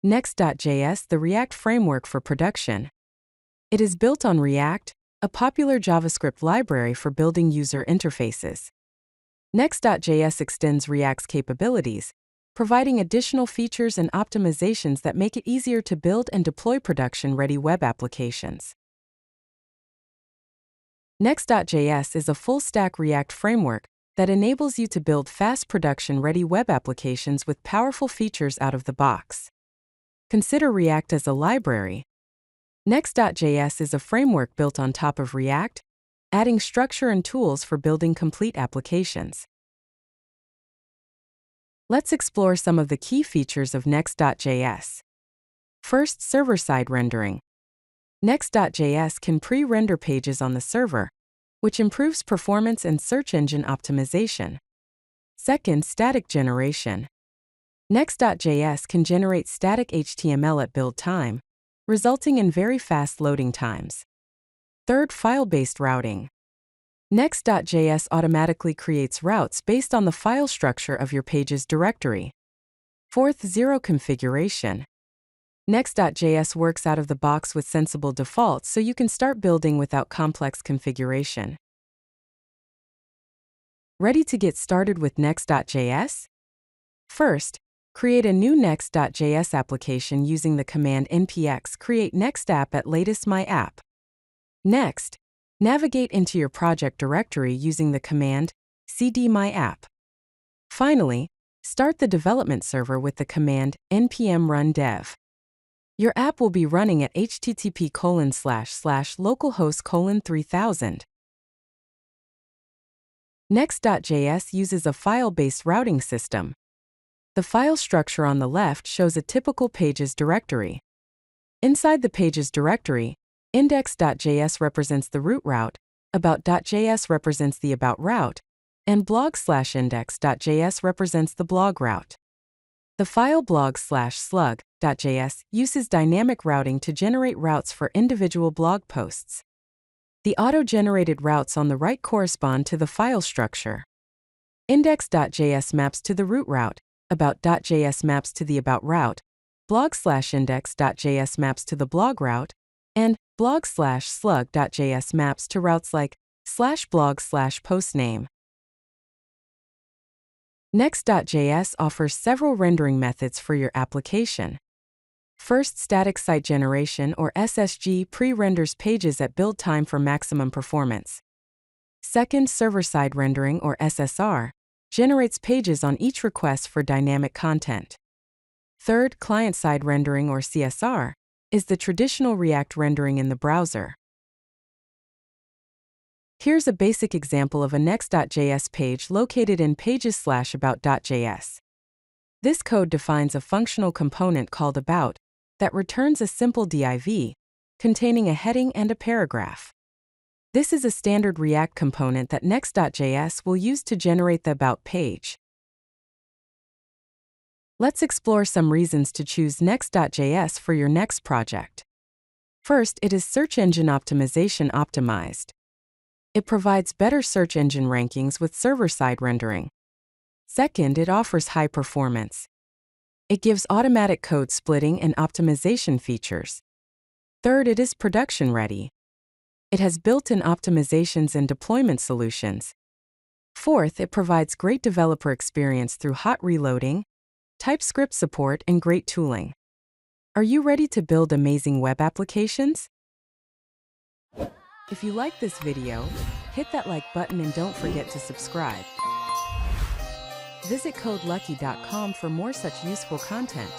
Next.js, the React framework for production. It is built on React, a popular JavaScript library for building user interfaces. Next.js extends React's capabilities, providing additional features and optimizations that make it easier to build and deploy production-ready web applications. Next.js is a full-stack React framework that enables you to build fast production-ready web applications with powerful features out of the box. Consider React as a library. Next.js is a framework built on top of React, adding structure and tools for building complete applications. Let's explore some of the key features of Next.js. First, server-side rendering. Next.js can pre-render pages on the server, which improves performance and search engine optimization. Second, static generation. Next.js can generate static HTML at build time, resulting in very fast loading times. Third, file-based routing. Next.js automatically creates routes based on the file structure of your page's directory. Fourth, zero configuration. Next.js works out of the box with sensible defaults so you can start building without complex configuration. Ready to get started with Next.js? First, create a new Next.js application using the command npx create next app at latest my app. Next, navigate into your project directory using the command cd my app. Finally, start the development server with the command npm run dev. Your app will be running at http://localhost:3000. Next.js uses a file-based routing system. The file structure on the left shows a typical page's directory. Inside the page's directory, index.js represents the root route, about.js represents the about route, and blog/index.js represents the blog route. The file blog/slug.js uses dynamic routing to generate routes for individual blog posts. The auto-generated routes on the right correspond to the file structure. Index.js maps to the root route, about.js maps to the about route, blog/index.js maps to the blog route, and blog/slug.js maps to routes like /blog/postname. Next.js offers several rendering methods for your application. First, static site generation or SSG pre-renders pages at build time for maximum performance. Second, server-side rendering or SSR generates pages on each request for dynamic content. Third, client-side rendering or CSR is the traditional React rendering in the browser. Here's a basic example of a Next.js page located in pages/about.js. This code defines a functional component called about that returns a simple div containing a heading and a paragraph. This is a standard React component that Next.js will use to generate the About page. Let's explore some reasons to choose Next.js for your next project. First, it is search engine optimization optimized. It provides better search engine rankings with server-side rendering. Second, it offers high performance. It gives automatic code splitting and optimization features. Third, it is production-ready. It has built-in optimizations and deployment solutions. Fourth, it provides great developer experience through hot reloading, TypeScript support, and great tooling. Are you ready to build amazing web applications? If you like this video, hit that like button and don't forget to subscribe. Visit CodeLucky.com for more such useful content.